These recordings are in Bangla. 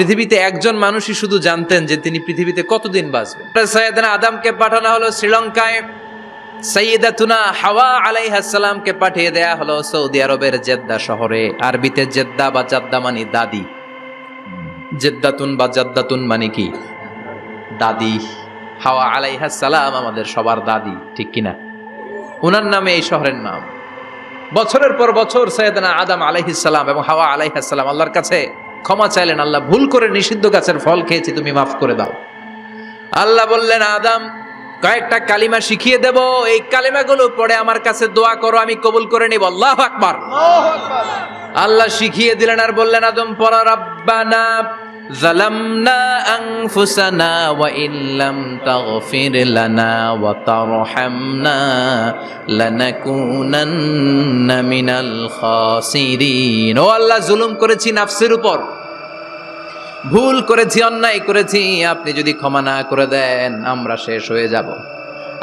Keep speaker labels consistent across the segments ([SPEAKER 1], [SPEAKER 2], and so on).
[SPEAKER 1] পৃথিবীতে একজন মানুষই শুধু জানতেন যে তিনি পৃথিবীতে কতদিন বাঁচবেন। সাইয়েদনা আদমকে পাঠানো হলো শ্রীলঙ্কায়, সাইয়েদাতুনা হাওয়া আলাইহিস সালামকে পাঠিয়ে দেয়া হলো সৌদি আরবের জেদ্দা শহরে। আরবিতে জেদ্দা বা জাদ্দা মানে দাদি, জেদ্দাতুন বা জাদ্দাতুন মানে কি দাদি। হাওয়া আলাইহিস সালাম আমাদের সবার দাদি, ঠিক কিনা? উনার নামে এই শহরের নাম। বছরের পর বছর সাইয়েদনা আদম আলাইহিস সালাম এবং হাওয়া আলাইহিস সালাম আল্লাহর কাছে ক্ষমা চাইলেন, আল্লাহ ভুল করে নিষিদ্ধ গাছের ফল খেয়েছি, তুমি মাফ করে দাও। আল্লাহ বললেন, আদম কয়েকটা কালিমা শিখিয়ে দেব, এই কালিমাগুলো পড়ে আমার কাছে দোয়া করো, আমি কবুল করে নিব। আল্লাহু আকবার। আল্লাহ শিখিয়ে দিলেন আর বললেন, আদম পড়া, রাব্বানা যালামনা আনফুসানা ওয়া ইল্লাম তাগফির লানা ওয়া তারহামনা লানাকুনান্না মিনাল খাসিরিন। ও আল্লাহ, জুলুম করেছি নাফসের উপর, ভুল করেছি, অন্যায় করেছি, আপনি যদি ক্ষমা না করে দেন আমরা শেষ হয়ে যাব,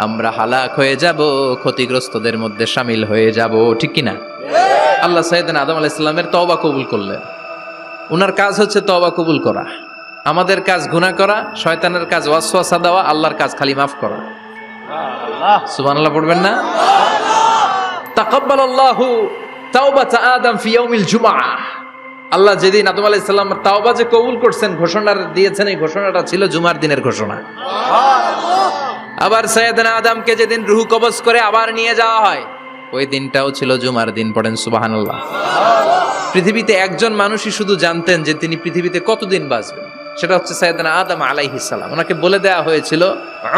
[SPEAKER 1] আমরা হালাক হয়ে যাব, ক্ষতিগ্রস্তদের মধ্যে শামিল হয়ে যাব, ঠিক কিনা? আল্লাহ সাইয়েদনা আদম আলাইহিস সালামের তওবা কবুল করলেন। উনার কাজ হচ্ছে তওবা কবুল করা, আমাদের কাজ গুনাহ করা, শয়তানের কাজ ওয়াসওয়াসা দেওয়া, আল্লাহর কাজ খালি মাফ করা। সুবহানাল্লাহ পড়বেন না? তাকাব্বালাল্লাহু তাওবাতা আদম ফি ইয়াউমিল জুমআহ। আল্লাহ যেদিন আদম আলাইহিস সালামের তাওবা যে কবুল করছেন, ঘোষণা দিয়েছেন, এই ঘোষণাটা ছিল জুমার দিনের ঘোষণা। আবার সাইয়েদনা আদমকে যেদিন রূহ কবজ করে আবার নিয়ে যাওয়া হয়, ওই দিনটাও ছিল জুমার দিন। পড়েন সুবহানাল্লাহ। পৃথিবীতে একজন মানুষই শুধু জানতেন যে তিনি পৃথিবীতে কতদিন বাঁচবেন, সেটা হচ্ছে সাইয়েদনা আদম আলাইহিস সালাম। ওনাকে বলে দেওয়া হয়েছিল,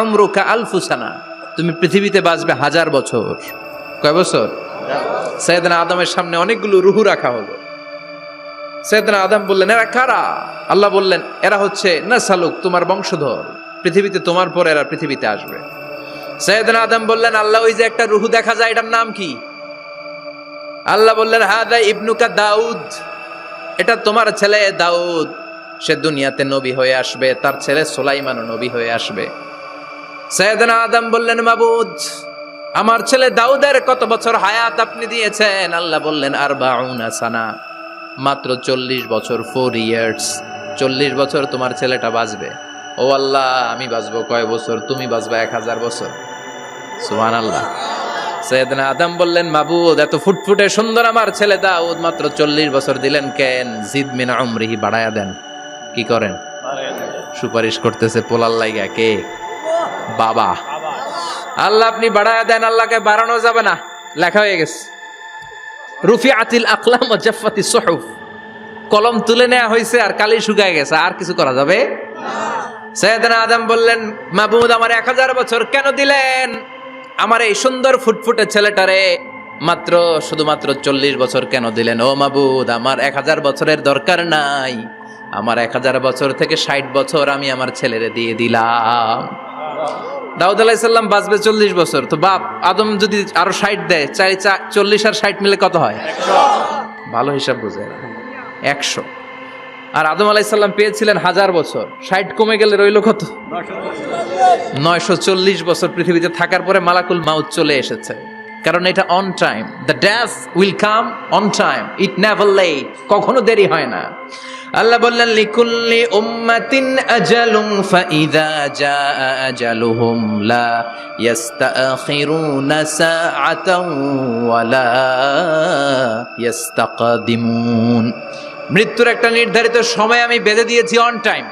[SPEAKER 1] উমরুকা আলফু সানা, তুমি পৃথিবীতে বাঁচবে 1000 বছর। কয় বছর? সাইয়েদনা আদমের সামনে অনেকগুলো রূহ রাখা হলো। সাইয়েদনা আদম বললেন, এরা কারা? আল্লাহ বললেন, এরা হচ্ছে নাসালুক, তোমার বংশধর, পৃথিবীতে তোমার পর এরা পৃথিবীতে আসবে। সাইয়েদনা আদম বললেন, আল্লাহ ওই যে একটা রূহ দেখা যায়, এটার নাম কি? আল্লাহ বললেন, হাদা ইবনুকা দাউদ, এটা তোমার ছেলে দাউদ, সে দুনিয়াতে নবী হয়ে আসবে, তার ছেলে সুলাইমানও নবী হয়ে আসবে। সাইয়েদনা আদম বললেন, মাবুদ আমার ছেলে দাউদের কত বছর হায়াত আপনি দিয়েছেন? আল্লাহ বললেন, 40 সানা, মাত্র 40 বছর, 4 ইয়ার্স, 40 বছর তোমার ছেলেটা বাঁচবে। ও আল্লাহ, আমি বাঁচবো কয় বছর? তুমি বাঁচবা 1000 বছর। সুবহানাল্লাহ। সাইয়েদনা আদম বললেন, মাবুদ এত ফুটফুটে সুন্দর আমার ছেলে দাউদ, মাত্র 40 বছর দিলেন কেন? জিদ মিন উমরিহি, বাড়ায়া দেন। কি করেন? সুপারিশ করতেছে পোলার লাইগা। কে? বাবা। আল্লাহ আপনি বাড়ায়া দেন। আল্লাহকে বাড়ানো যাবে না, লেখা হয়ে গেছে। রুফিআতিল আকলাম ওয়া জাফফাতিস সুহুফ, কলম তুলে নেওয়া হয়েছে আর কালি শুকায় গেছে, আর কিছু করা যাবে না। সাইয়েদনা আদম বললেন, মাবুদ আমার 1000 বছর কেন দিলেন? আমার এই সুন্দর ফুটফুটে ছেলেটারে মাত্র শুধুমাত্র 40 বছর কেন দিলেন? ও মাবুদ, আমার 1000 বছরের দরকার নাই, আমার 1000 বছর থেকে 60 বছর আমি আমার ছেলেরে দিয়ে দিলাম। দাউদ আলাইহিস সালাম বাঁচবে 40 বছর, তো বাপ আদম যদি আরো 60 দেয়, 40 আর 60 মিলে কত হয়? 100। ভালো হিসাব বুঝে 100। আর আদম আলাইহিস সালাম পেয়েছিলেন 1000 বছর, 60 কমে গেলে রইল কত? 940 বছর পৃথিবীতে থাকার পরে মালাকুল মাউত চলে এসেছে। কারণ এটা on time, the death will come on time, it never late, কখনো দেরি হয় না। আল্লাহ বললেন, লিকুল্লি উম্মাতিন আজালুন ফাইযা জাআ আজালুহুম লা ইস্তাখিরুনা সাআতান ওয়া লা ইস্তাকদিমুন। মৃত্যুর একটা নির্ধারিত সময় আমি বেঁধে দিয়েছি, অন টাইম,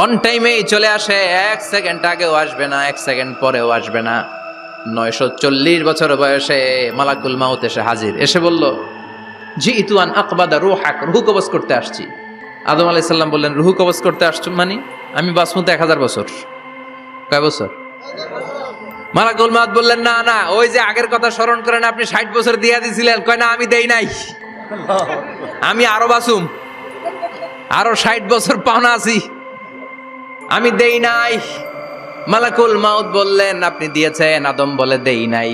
[SPEAKER 1] অন টাইমেই চলে আসে, 1 সেকেন্ড আগেও আসবে না, 1 সেকেন্ড পরেও আসবে না। 940 বছর বয়সে মালাকুল মাউত এসে হাজির, এসে বলল, জিইতু আন আকবাদা রূহাক, রূহ কবজ করতে আসছি। আদম আলাইহিস সালাম বললেন, রূহ কবজ করতে আসছো মানে? আমি বাঁচবো তো 1000 বছর। কয় বছর? মালাকুল মাউত বললেন, না না, ওই যে আগের কথা স্মরণ করেন, আপনি 60 বছর দিয়া দিছিলেন। কয় না, আমি দেই নাই, আমি আরো বাঁচুম, আরো 60 বছর পাওনা আছি, আমি দেই নাই। মালাকুল মাউত বললেন, আপনি দিয়েছেন? আদম বলে, দেই নাই।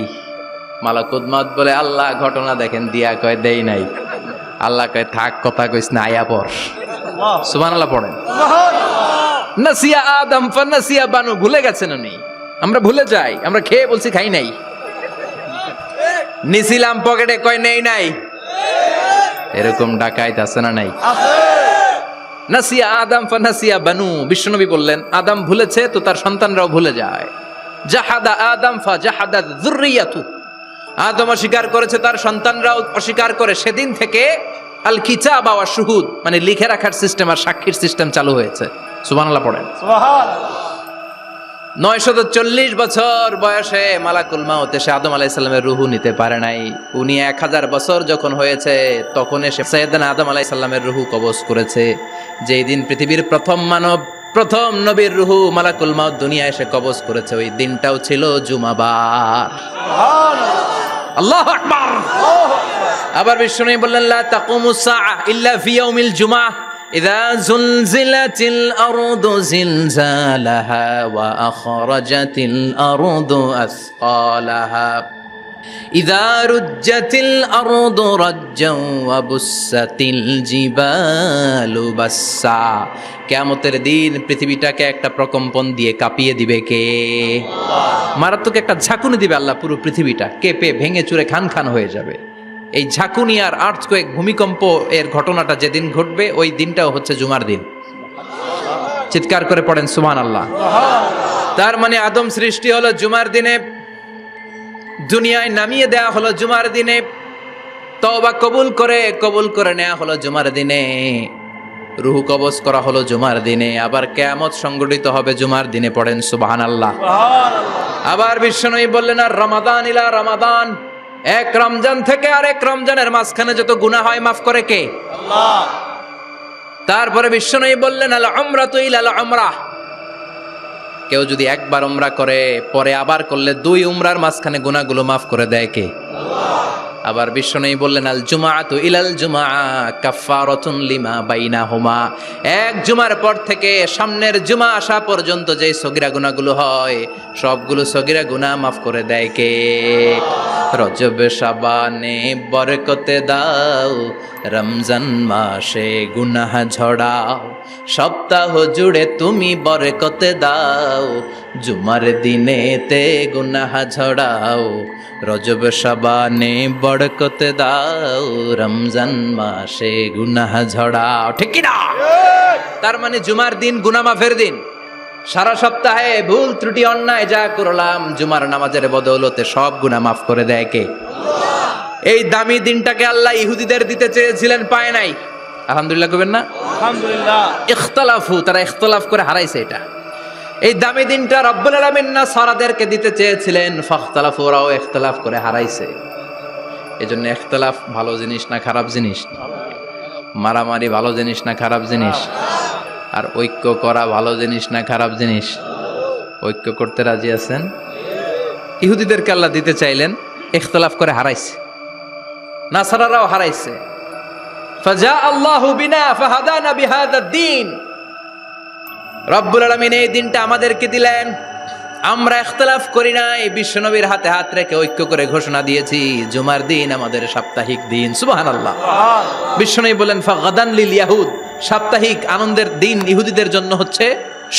[SPEAKER 1] মালাকুল মাউত বলে, আল্লাহ ঘটনা দেখেন, দিয়া কয় দেই নাই। আল্লাহ কয়, থাক কথা কইস না, আয়া পড়। সুবহানাল্লাহ পড়েন। নাসিয়া আদম ফানাসিয়া বানু, ভুলে গেছেন উনি, আমরা ভুলে যাই, আমরা খেয়ে বলছি খাই নাই, নিছিলাম পকেটে, কয় নেই নাই। এরকম ডাকাইত আছে না নাই? নাসিয়া আদম ফানাসিয়া বানু, বিশ্বনবী বললেন আদম ভুলেছে তো তার সন্তানরাও ভুলে যায়। জাহাদা আদম ফাজাহাদাত যুররিয়াতু, আদম অস্বীকার করেছে তার সন্তানরাও অস্বীকার করে। সেদিন থেকে আল কিতাব ওয়া শুহুদ, মানে লিখে রাখার সিস্টেম আর সাক্ষীর সিস্টেম চালু হয়েছে। সুবহানাল্লাহ পড়েন। সুবহানাল্লাহ। 940 বছর বয়সে মালাকুল মাউত এসে আদম আলাইহিস সালামের রূহ নিতে পারে নাই। উনি 1000 বছর যখন হয়েছে তখন এসে সাইয়েদনা আদম আলাইহিস সালামের রূহ কবজ করেছে। যেই দিন পৃথিবীর প্রথম মানব, প্রথম নবীর রূহ মালাকুল মাউত দুনিয়ায় এসে কবজ করেছে, ওই দিনটাও ছিল জুমাবার। সুবহানাল্লাহ, আল্লাহু আকবার। আবার বিষ্ণু বললেন লা তাকুমুস সাআ ইল্লা ফি ইয়াউমিল জুমআহ ইযা যুলজিলাতিল আরদু জিলজালাহা ওয়া আখরাজাতিল আরদু আসকালাহা ইযা রুজ্জাতিল আরদু রাজ্জান ওয়া বুসাতিল জিবালু বাসসা। কিয়ামতের দিন পৃথিবীটাকে একটা প্রকম্পন দিয়ে কাঁপিয়ে দিবে কে? আল্লাহ। মারাত্মক একটা ঝাঁকুনি দিবে আল্লাহ, পুরো পৃথিবীটা কেঁপে ভেঙে চুরে খান খান হয়ে যাবে। এই ঝাঁকুনি আর আর্থকোয়েক, ভূমিকম্প এর ঘটনাটা যেদিন ঘটবে ওই দিনটাও হচ্ছে জুমার দিন। চিৎকার করে পড়েন সুবহানাল্লাহ। তার মানে আদম সৃষ্টি হলো জুমার দিনে, দুনিয়ায় নামিয়ে দেয়া হলো জুমার দিনে, তওবা কবুল করে নেওয়া হলো জুমার দিনে, রূহ কবজ করা হলো জুমার দিনে, আবার কিয়ামত সংগঠিত হবে জুমার দিনে। পড়েন সুবহানাল্লাহ। আবার বিশ্বনবী বললেন আর রমাদান ইলা রমাদান, এক রমজান থেকে আরেক রমজানের মাঝখানে যত গুনাহ হয় মাফ করে কে? আল্লাহ। তারপরে বিশ্বনবী বললেন আল উমরাতু ইলাল উমরাহ, কেউ যদি একবার উমরা করে পরে আবার করলে 2 উমরার মাঝখানে গুনাহগুলো মাফ করে দেয় কে? আল্লাহ। আবার বিশ্বনবী বললেন আল জুমআতু ইলাল জুমআ কাফফারাতুন লিমা বাইনাহুমা, এক জুমার পর থেকে সামনের জুমা আসা পর্যন্ত যে সগীরা গুনাহগুলো হয় সবগুলো সগীরা গুনাহ মাফ করে দেয় কে? রজব শাবানে বরকতে দাও, রমজান মাসে গুনাহ ঝড়াও, সপ্তাহ জুড়ে তুমি বরকতে দাও, জুমার দিনেতে গুনাহ ঝড়াও, রজব শাবানে বরকতে দাও, রমজান মাসে গুনাহ ঝড়াও। ঠিক কি না? তার মানে জুমার দিন গুনাহ মাফের দিন। সারা সপ্তাহে ভুল ত্রুটি অন্যায় যা করলাম জুমার নামাজের বদৌলতে সব গুনাহ মাফ করে দেয় কে? আল্লাহ। এই দামি দিনটাকে আল্লাহ ইহুদিদের দিতে চেয়েছিলেন, পায় নাই। আলহামদুলিল্লাহ কইবেন না? আলহামদুলিল্লাহ। ইখতিলাফু, তারা ইখতিলাফ করে হারাইছে এটা। এই দামি দিনটা রব্বুল আলামিন নাসারাদেরকে দিতে চেয়েছিলেন, ফাখতালাফু, ওরাও ইখতিলাফ করে হারাইছে। এজন্য ইখতিলাফ ভালো জিনিস না খারাপ জিনিস? মারামারি ভালো জিনিস না খারাপ জিনিস? আর ঐক্য করা ভালো জিনিস না খারাপ জিনিস? ঐক্য করতে রাজি আছেন? ইহুদিদেরকে আল্লাহ দিতে চাইলেন, ইখতিলাফ করে হারাইছে। নাসারারাও হারাইছে। ফাজা আল্লাহু বিনা ফাহাদানা বিহাদা দ্বীন, রব্বুল আলামিন এই দিনটা আমাদেরকে দিলেন, আমরা ইখতিলাফ করি নাই, বিশ্বনবীর হাতে হাত রেখে ঐক্য করে ঘোষণা দিয়েছি জুমার দিন আমাদের সাপ্তাহিক দিন। সুবহানাল্লাহ। বিশ্বনবী বলেন ফাগাদান লিল ইয়াহুদ, সাপ্তাহিক আনন্দের দিন ইহুদিদের জন্য হচ্ছে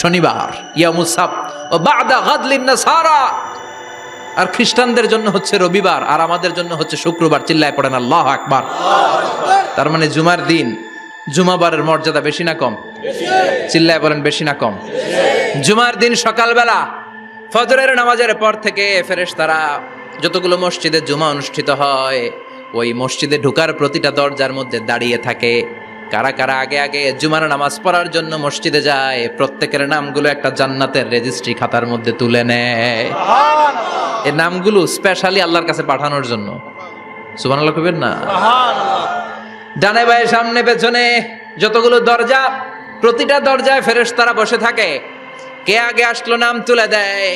[SPEAKER 1] শনিবার, ইয়ামুস সাbt, ও বাদা গাদ লিন নাসারা, আর খ্রিস্টানদের জন্য হচ্ছে রবিবার, আর আমাদের জন্য হচ্ছে শুক্রবার। চিল্লায় পড়েন আল্লাহু আকবার। তার মানে জুমার দিন, জুমাবারের মর্যাদা বেশি না কম? চিল্লায় বলেন বেশি না কম? জুমার দিন সকালবেলা ফজরের নামাজের পর থেকে ফেরেশতারা যতগুলো মসজিদে জুমা অনুষ্ঠিত হয় ওই মসজিদে ঢোকার প্রতিটা দরজার মধ্যে দাঁড়িয়ে থাকে। কারা কারা আগে আগে জুমার নামাজ পড়ার জন্য মসজিদে যায়, প্রত্যেকের নামগুলো একটা জান্নাতের রেজিস্ট্রি খাতার মধ্যে তুলে নেয়। এই নামগুলো স্পেশালি আল্লাহর কাছে পাঠানোর জন্য। সুবহানাল্লাহ কইবেন না? ডানে বায়ে সামনে পেছনে যতগুলো দরজা, প্রতিটা দরজায় ফেরেশতারা বসে থাকে। কে আগে আসলো নাম তুলে দেয়।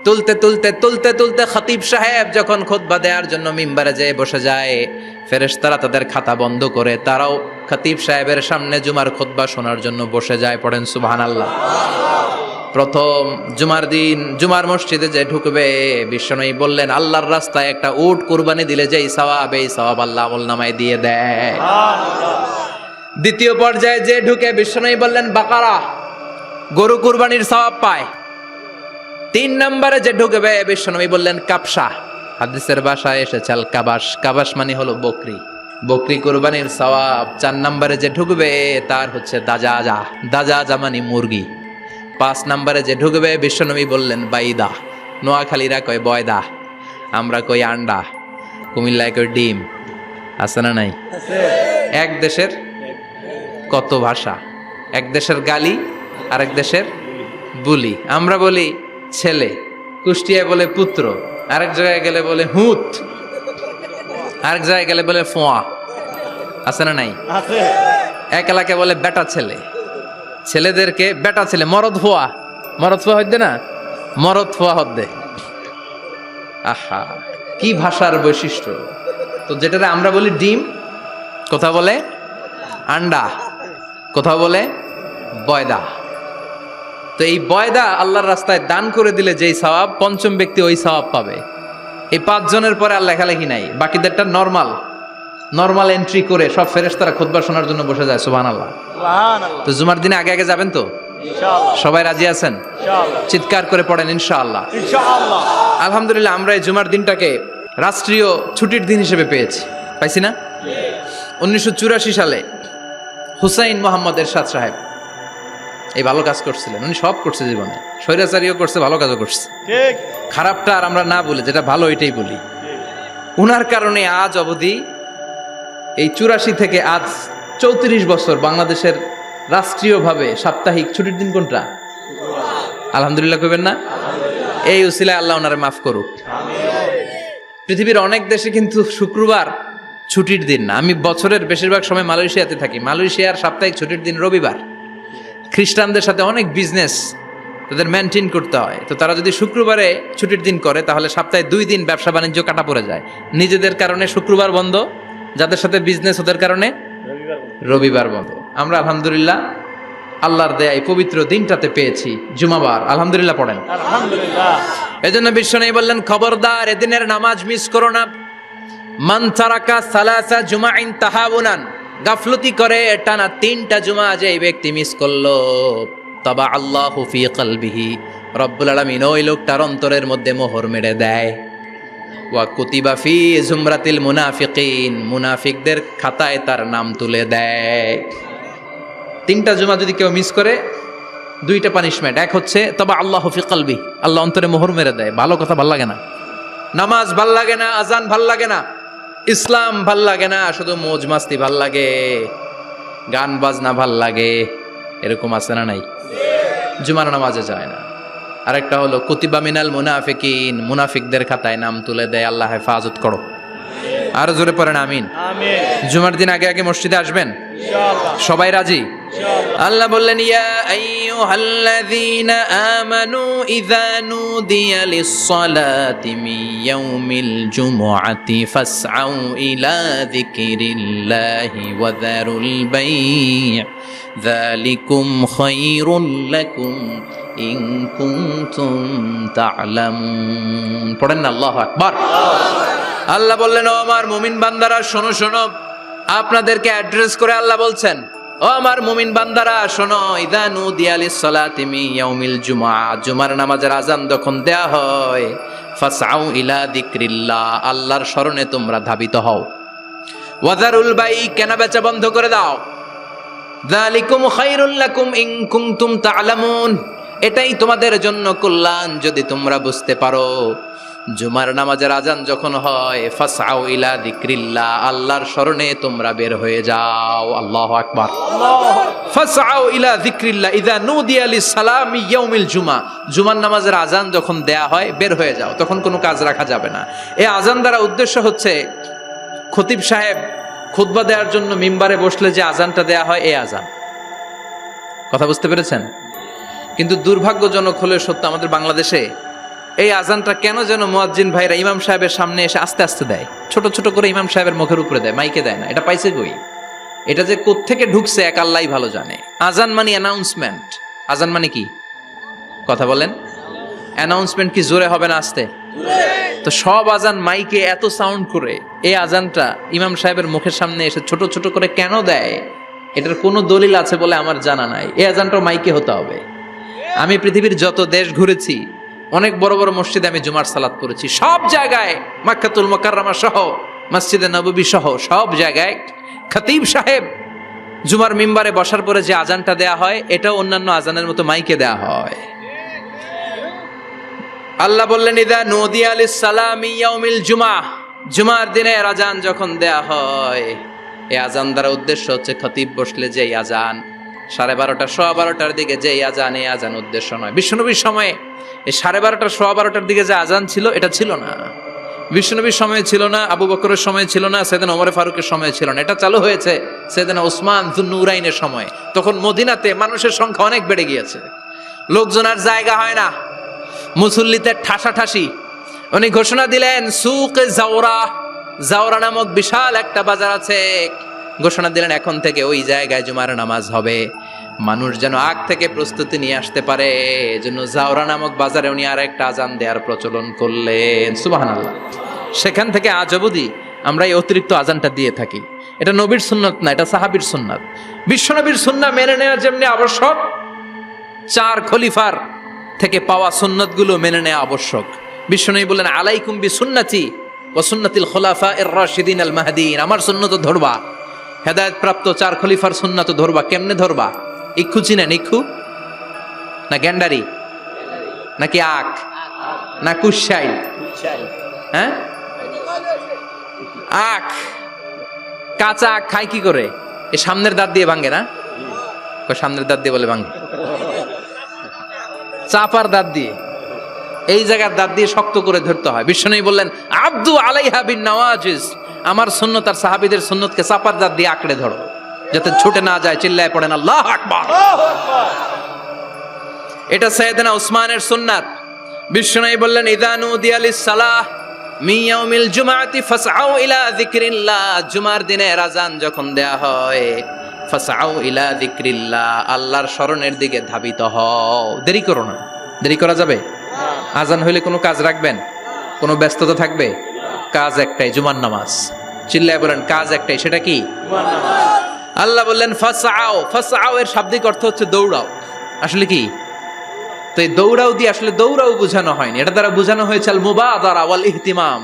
[SPEAKER 1] তুলতে তুলতে তুলতে তুলতে খতিব সাহেব যখন খুতবা দেওয়ার জন্য মিম্বারে যেয়ে বসে যায়, ফেরেশতারা তাদের খাতা বন্ধ করে তারাও খতিব সাহেবের সামনে জুমার খুতবা শোনার জন্য বসে যায়। পড়েন সুবহানাল্লাহ। প্রথম জুমার দিন জুমার মসজিদে যে ঢুকবে, বিশ্বনবী বললেন আল্লাহর রাস্তায় একটা উট কুরবানি দিলে যেই সওয়াব, এই সওয়াব আল্লাহ আমলনামায় দিয়ে দেয়। দ্বিতীয় পর্যায়ে যে ঢুকে, বিশ্বনবী বললেন বাকারা, গরু কুরবানির সওয়াব পায়। 3 নম্বরে যে ঢুকবে, বিশ্বনবী বললেন কাবসা, হাদিসের ভাষায় এসেছে আল কাবাস। কাবাস মানে হলো বকরি। বকরি কোরবানির সওয়াব 4 নম্বরে যে ঢুকবে তার হচ্ছে দাজাজা। দাজাজা মানে মুরগি। 5 নম্বরে যে ঢুকবে বিশ্বনবী বললেন বাইদা। নোয়াখালীরা কয় বয়দা, আমরা কই আন্ডা, কুমিল্লায় কই ডিম। আছে না নাই? এক দেশের কত ভাষা, এক দেশের গালি আর এক দেশের বুলি। আমরা বলি ছেলে, কুষ্টিয়ায় বলে পুত্র, আরেক জায়গায় গেলে বলে হুত, আরেক জায়গায় গেলে বলে ফোয়া। আছে না নাই? এক এলাকায় বলে বেটা ছেলে, ছেলেদেরকে বেটা ছেলে। মরদ ফোয়া, মরদ ফোয়া হইতে না, মরদ ফোয়া হদ্দে। আহা, কি ভাষার বৈশিষ্ট্য। তো যেটা আমরা বলি ডিম, কোথাও বলে আন্ডা, কোথাও বলে বয়দা। তো এই বয়দা আল্লাহর রাস্তায় দান করে দিলে যেই সওয়াব, পঞ্চম ব্যক্তি ওই সওয়াব পাবে। এই 5 জনের পরে আর লেখালেখি নাই, বাকিদেরটা নরমাল এন্ট্রি করে সব ফেরেশতারা খুতবা শোনার জন্য বসে যায়। সুবহানাল্লাহ। তো জুমার দিনে আগে আগে যাবেন তো? সবাই রাজি আছেন? চিৎকার করে পড়েন ইনশাআল্লাহ। আলহামদুলিল্লাহ, আমরা এই জুমার দিনটাকে রাষ্ট্রীয় ছুটির দিন হিসেবে পেয়েছি, পাইছি না? 1984 সালে হুসাইন মোহাম্মদ এরশাদ সাহেব এই ভালো কাজ করছিলেন। উনি সব করছে জীবনে, স্বৈরাচারীও করছে, ভালো কাজও করছে। খারাপটা আর আমরা না বলে যেটা ভালো এটাই বলি। উনার কারণে আজ অবধি এই 84 থেকে আজ 34 বছর বাংলাদেশের রাষ্ট্রীয়ভাবে সাপ্তাহিক ছুটির দিন কোনটা? আলহামদুলিল্লাহ কইবেন না? এই উসিলায় আল্লাহ ওনারে মাফ করুক। পৃথিবীর অনেক দেশে কিন্তু শুক্রবার ছুটির দিন না। আমি বছরের বেশিরভাগ সময় মালয়েশিয়াতে থাকি। মালয়েশিয়ার সাপ্তাহিক ছুটির দিন রবিবার। খ্রিস্টানদের সাথে অনেক বিজনেস তাদের মেনটেন করতে হয়, তো তারা যদি শুক্রবারে ছুটির দিন করে তাহলে সপ্তাহে 2 দিন ব্যবসা বাণিজ্য কাটা পড়ে যায়। নিজেদের কারণে শুক্রবার বন্ধ, যাদের সাথে বিজনেস ওদের কারণে রবিবার বন্ধ। আমরা আলহামদুলিল্লাহ আল্লাহর দেয়া এই পবিত্র দিনটাতে পেয়েছি জুমাবার। আলহামদুলিল্লাহ পড়েন আলহামদুলিল্লাহ। এজন্য বিশ্বনবী বললেন, খবরদার এদিনের নামাজ মিস করো না। মান তারাকা সালাসা জুমাইন তাহাউনান, গাফলতি করে টানা 3টা জুমা যে এই ব্যক্তি মিস করলো, তবা আল্লাহু ফি কলবিহি, রব্বুল আলামিন ওই লোকটার অন্তরের মধ্যে মোহর মেরে দেয়। ওয়া কুতিবা ফি জুমরাতিল মুনাফিকিন, মুনাফিকদের খাতায় তার নাম তুলে দেয়। 3টা জুমা যদি কেউ মিস করে, 2টা পানিশমেন্ট। এক হচ্ছে তবা আল্লাহু ফি কলবি, আল্লাহ অন্তরে মোহর মেরে দেয়। ভালো কথা ভাল লাগে না, নামাজ ভাল লাগে না, আজান ভাল লাগে না, ইসলাম ভাল লাগে না, শুধু মৌজ মাস্তি ভাল লাগে, গান বাজনা ভাল লাগে। এরকম আছে না নাই? জুমার নামাজে যায় না। আরেকটা হলো কুতিবা মিনাল মুনাফিকিন, মুনাফিকদের খাতায় নাম তুলে দেয়। আল্লাহ হেফাজত করো। আরো জোরে পড়েন আমিন। জুমার দিন আগে আগে মসজিদে আসবেন সবাই? রাজি? আল্লাহ বললেন, ইয়া আইয়ুহাল্লাযীনা আমানু ইযা নুদিয়া লিস-সালাতি মিন ইয়াউমিল জুমআতি ফাসআউ ইলা যিকরিল্লাহি ওয়া যারুল বাই', যালিকুম খায়রুল লাকুম ইন কুনতুম তা'লামুন। পড়েন না আল্লাহু আকবার। আল্লাহ বললেন, ও আমার মুমিন বান্দারা শোনো শোনো। আপনাদেরকে অ্যাড্রেস করে আল্লাহ বলছেন, ও আমার মুমিন বান্দারা শোনো, ইযা নুদিয়া লিস-সালাতি মিন ইয়াউমিল জুমআ, জুমার নামাজের আযান যখন দেয়া হয়, ফাসআউ ইলা যিকরিল্লাহ, আল্লাহর স্মরণে তোমরা ধাবিত হও। ওয়া যারুল বাই', কেনা বেচা বন্ধ করে দাও। যালিকুম খায়রুল লাকুম ইন কুনতুম তা'লামুন, এটাই তোমাদের জন্য কল্যাণ যদি তোমরা বুঝতে পারো। জুমার নামাজের আজান যখন হয়, ফাসআউ ইলা যিকরিল্লাহ, আল্লাহর স্মরণে তোমরা বের হয়ে যাও। আল্লাহু আকবার। ফাসআউ ইলা যিকরিল্লাহ ইযা নুদিয়া লিস-সালামি ইয়াউমিল জুমআ, জুমার নামাজের আজান যখন দেয়া হয় বের হয়ে যাও, তখন কোনো কাজ রাখা যাবে না। এই আজান দ্বারা উদ্দেশ্য হচ্ছে খতিব সাহেব খুতবা দেওয়ার জন্য মিম্বারে বসলে যে আজানটা দেয়া হয়, এই আজান। কথা বুঝতে পেরেছেন? কিন্তু দুর্ভাগ্যজনক হলে সত্য, আমাদের বাংলাদেশে এই আজানটা কেন যেন মুয়াজ্জিন ভাইরা ইমাম সাহেবের সামনে এসে আস্তে আস্তে দেয়, ছোট ছোট করে ইমাম সাহেবের মুখের উপরে দেয়, মাইকে দেয় না। এটা পাইছে কই? এটা যে কোত্থেকে ঢুকছে এক আল্লাহই ভালো জানে। আজান মানে অ্যানাউন্সমেন্ট। আজান মানে কি? কথা বলেন। অ্যানাউন্সমেন্ট কি জোরে হবে না আস্তে? তো সব আজান মাইকে এত সাউন্ড করে, এই আজানটা ইমাম সাহেবের মুখের সামনে এসে ছোট ছোট করে কেন দেয়? এটার কোনো দলিল আছে বলে আমার জানা নাই। এই আজানটাও মাইকে হতে হবে। আমি পৃথিবীর যত দেশ ঘুরেছি, অনেক বড় বড় মসজিদে আমি জুমার সালাত করেছি, সব জায়গায় মক্কাতুল মুকাররমা সহ মসজিদে নববী সহ সব জায়গায় খতিব সাহেব জুমার মিম্বারে বসার পরে যে আজানটা দেয়া হয় এটাও অন্যান্য আজানের মতো মাইকে দেয়া হয়। আল্লাহ বললেন ইদা নুদিয়া লিস-সালামি ইয়াউমিল জুমআহ, জুমার দিনে আজান যখন দেয়া হয়, এই আজান দ্বারা উদ্দেশ্য হচ্ছে খতিব বসলে যে আজান 12:30 12:15 দিকে যে আজান, এই আজান উদ্দেশ্য নয়। বিশ্বনবীর সময়ে এই 12:30 12:15 দিকে যে আজান ছিল এটা ছিল না। বিশ্বনবীর সময়ে ছিল না, আবু বকরের সময় ছিল না, সাইয়েদনা ওমর ফারুকের সময় ছিল না। এটা চালু হয়েছে সাইয়েদনা উসমান যুন্নুরাইনের সময়। তখন মদিনাতে মানুষের সংখ্যা অনেক বেড়ে গিয়েছে, লোকজন আর জায়গা হয় না, মুসল্লিতে ঠাসাঠাসি। উনি ঘোষণা দিলেন সুক জাওরা, জাওরা নামক বিশাল একটা বাজার আছে, ঘোষণা দিলেন এখন থেকে ওই জায়গায় জুমার নামাজ হবে। মানুষ যেন আগ থেকে প্রস্তুতি নিয়ে আসতে পারে, এজন্য জাওরা নামক বাজারে উনি আর একটা আজান দেওয়ার প্রচলন করলেন। সুবহানাল্লাহ। সেখান থেকে আজ অবধি আমরা এই অতিরিক্ত আজানটা দিয়ে থাকি। এটা নবীর সুন্নাত না, এটা সাহাবীর সুন্নাত। বিশ্বনবীর সুন্নাহ মেনে নেওয়া যেমনি আবশ্যক, 4 খলিফার থেকে পাওয়া সুন্নাতগুলো মেনে নেওয়া আবশ্যক। বিশ্বনবী বললেন আলাইকুম বিসুন্নতি ওয়া সুন্নাতিল খুলাফায়ে রাশিদিন আল মাহদিয়িন, আমার সুন্নাত ধরবা, হেদায়েত প্রাপ্ত 4 খলিফার সুন্নাত ধরবা। কেমনে ধরবা? ইক্ষু চিনেন? ইক্ষু না গ্যান্ডারি নাকি আখ না কুশাইল? হ্যাঁ, আখ। কাঁচা আখ খায় কি করে? এই সামনের দাঁত দিয়ে ভাঙে না? সামনের দাঁত দিয়ে বলে ভাঙে, চাপার দাঁত দিয়ে, এই জায়গার দাঁত দিয়ে শক্ত করে ধরতে হয়। বিশ্বনবী বললেন আব্দু আলাইহা বিন নওয়াজিজ, আমার সুন্নত আর সাহাবীদের সুন্নতকে চাপার দাঁত দিয়ে আঁকড়ে ধরো, যাতে ছুটে না যায়। চিল্লায় পড়েন আল্লাহু আকবার। এটা সাইয়েদনা উসমানের সুন্নাত। বিশ্বনবী বললেন ইযা নুদিয়া লিস-সালাহ মিন ইয়াউমিল জুমআতি ফাসআউ ইলা যিকরিল্লাহ, জুমার দিনে আজান যখন দেয়া হয় ফাসআউ ইলা যিকরিল্লাহ, আল্লাহর স্মরণের দিকে ধাবিত হও। দেরি করো না। দেরি করা যাবে? আজান হইলে কোনো কাজ রাখবেন? কোনো ব্যস্ততা থাকবে? কাজ একটাই, জুমার নামাজ। চিল্লায় বলেন কাজ একটাই, সেটা কি? জুমার নামাজ। আল্লাহ বললেন ফাসআউ, ফাসআউ এর শাব্দিক অর্থ হচ্ছে দৌড়াও। আসলে কি? তো এই দৌড়াও দিয়ে আসলে দৌড়াও বোঝানো হয়নি, এটা দ্বারা বোঝানো হয়েছে আল মুবাদারা ওয়াল ইহতিমাম,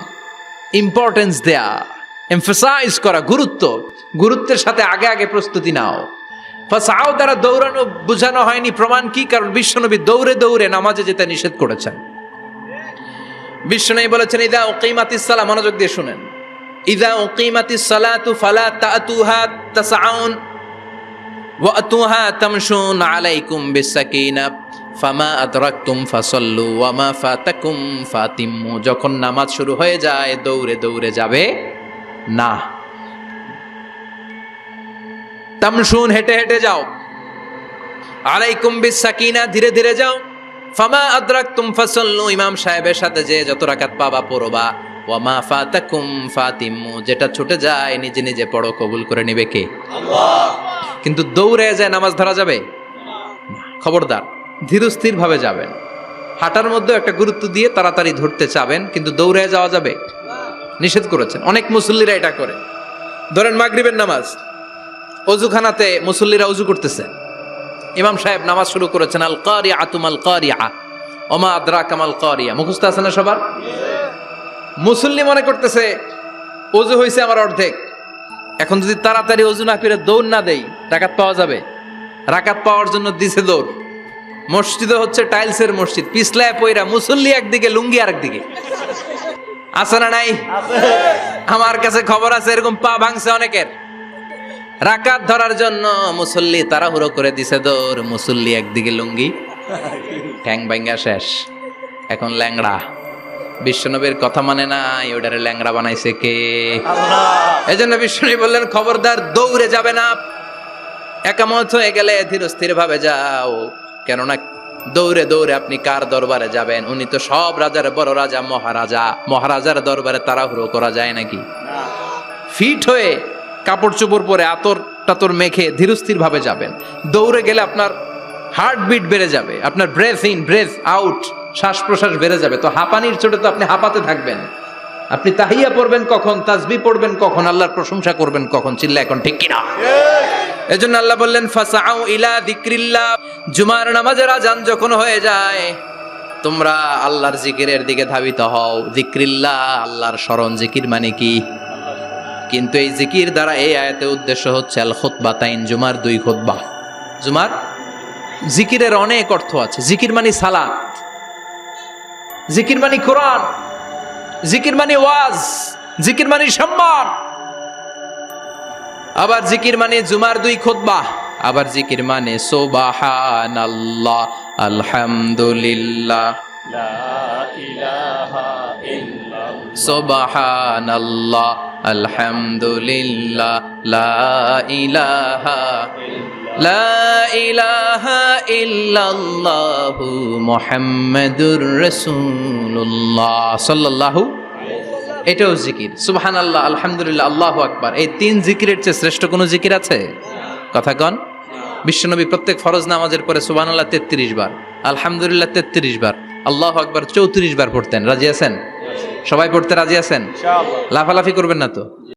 [SPEAKER 1] ইম্পর্টেন্স দেয়া, এমফাসাইজ করা, গুরুত্ব, গুরুত্বের সাথে আগে আগে প্রস্তুতি নাও। ফাসআউ দ্বারা দৌড়ানো বোঝানো হয়নি। প্রমাণ কি? কারণ বিশ্বনবী দৌড়ে দৌড়ে নামাজে যেতে নিষেধ করেছেন। বিশ্বনবী বলেছেন ইযা উকিমাতিস সালাহ, মনোযোগ দিয়ে শুনেন, ইযা উকিমাতিস সালাতু ফালা তাতুহা তাসআউন ওয়া আতুহা তামশুন আলাইকুম বিসাকিনা ফামা আদরাকতুম ফাসাল্লু ওয়া মা ফাতাকুম ফাতিম্মু, যখন নামাজ শুরু হয়ে যায় দৌড়ে দৌড়ে যাবে না। তামশুন, হেঁটে হেঁটে যাও, আলাইকুম বিসাকিনা, ধীরে ধীরে যাও, ফামা আদরাকতুম ফাসাল্লু, ইমাম সাহেবের সাথে যে যত রাকাত পাবা পড়বা, ওয়া মা ফাতাকুম ফাতিম্মু, যেটা ছুটে যায় নিজে নিজে পড়ো, কবুল করে নেবে কে? আল্লাহ। কিন্তু দৌড়ে যায় নামাজ ধরা যাবে? খবরদার, ধীরস্থির ভাবে যাবেন। হাঁটার মধ্যে একটা গুরুত্ব দিয়ে তাড়াতাড়ি ধরতে চাবেন, কিন্তু দৌড়ে যাওয়া যাবে? নিষেধ করেছেন। অনেক মুসল্লিরা এটা করে। ধরেন মাগরিবের নামাজ, অজুখানাতে মুসল্লিরা অজু করতেছে, ইমাম সাহেব নামাজ শুরু করেছেন আল কারিআতু মাল কারিআ ওয়া মা আদরাকা মাল কারিআ, মুখস্থ আছে না সবার? মুসল্লি মনে করতেছে অজু হয়েছে আমার অর্ধেক, এখন যদি তাড়াতাড়ি অজু না করে দৌড় না দেই রাকাত পাওয়া যাবে? রাকাত পাওয়ার জন্য দিছে দৌড়। মসজিদে হচ্ছে টাইলসের মসজিদ, পিছলায় পয়রা মুসল্লি একদিকে, লুঙ্গি আরেকদিকে। আছে না নাই? আমার কাছে খবর আছে এরকম পা ভাঙছে অনেকের। রাকাত ধরার জন্য মুসল্লি তাড়াহুড়ো করে দিছে দৌড়, মুসল্লি একদিকে লুঙ্গি, ঠ্যাং ভাঙ্গা শেষ, এখন ল্যাংড়া। বিশ্বনবীর কথা মানে নাই, ওটারে ল্যাংড়া বানাইছে কে? আল্লাহ। এজন্য বিশ্বনবী বললেন খবরদার দৌড়ে যাবে না, একামত হয়ে গেলে ধীরস্থির ভাবে যাও। কেননা দৌড়ে দৌড়ে আপনি কার দরবারে যাবেন? উনি তো সব রাজার বড় রাজা, মহারাজা। মহারাজার দরবারে তাড়াহুড়ো করা যায় নাকি? ফিট হয়ে কাপড় চোপড় পরে আতর টাতর মেখে ধীরস্থির ভাবে যাবেন। দৌড়ে গেলে আপনার হার্টবিট বেড়ে যাবে, আপনার ব্রেথ ইন ব্রেথ আউট, শ্বাস প্রশ্বাস বেড়ে যাবে। তো হাঁপানির চোটে তো আপনি হাঁপাতে থাকবেন। আপনি তাহিয়া পড়বেন কখন, তাসবিহ পড়বেন কখন, আল্লাহর প্রশংসা করবেন কখন? চিল্লা এখন ঠিক কিনা? এজন্য আল্লাহ বললেন ফাসআউ ইলা যিকরিল্লাহ, জুমার নামাজের আজান যখন হয়ে যায় তোমরা আল্লাহর জিকিরের দিকে ধাবিত হও। যিকরিল্লাহ, আল্লাহর স্মরণ। জিকির মানে কি? কিন্তু এই জিকির দ্বারা এই আয়াতের উদ্দেশ্য হচ্ছে আল খুতবাতাইন, জুমার 2 খুতবা। জুমার জিকিরের অনেক অর্থ আছে। জিকির মানে সালাত, জিকির মানে কোরআন, জিকির মানে ওয়াজ, জিকির মানে সম্মান। আবার জিকির মানে জুমার 2 খুতবা, আবার জিকির মানে সুবহানাল্লাহ, আলহামদুলিল্লাহ, সুবহানাল্লাহ, আলহামদুলিল্লাহ, লা ইলাহা ইল্লাল্লাহু মুহাম্মাদুর রাসূলুল্লাহ সাল্লাল্লাহু। এটাও জিকির। সুবহানাল্লাহ, আলহামদুলিল্লাহ, আল্লাহু আকবার। এই 3 জিকিরের চেয়ে শ্রেষ্ঠ কোনো জিকির আছে? কথা কন। বিশ্বনবী প্রত্যেক ফরজ নামাজের পরে সুবহানাল্লাহ 33 বার, আলহামদুলিল্লাহ 33 বার, আল্লাহু আকবার 34 বার পড়তেন। রাজি আছেন? সবাই পড়তে রাজি আছেন? ইনশাআল্লাহ। লাফালাফি করবেন না তো?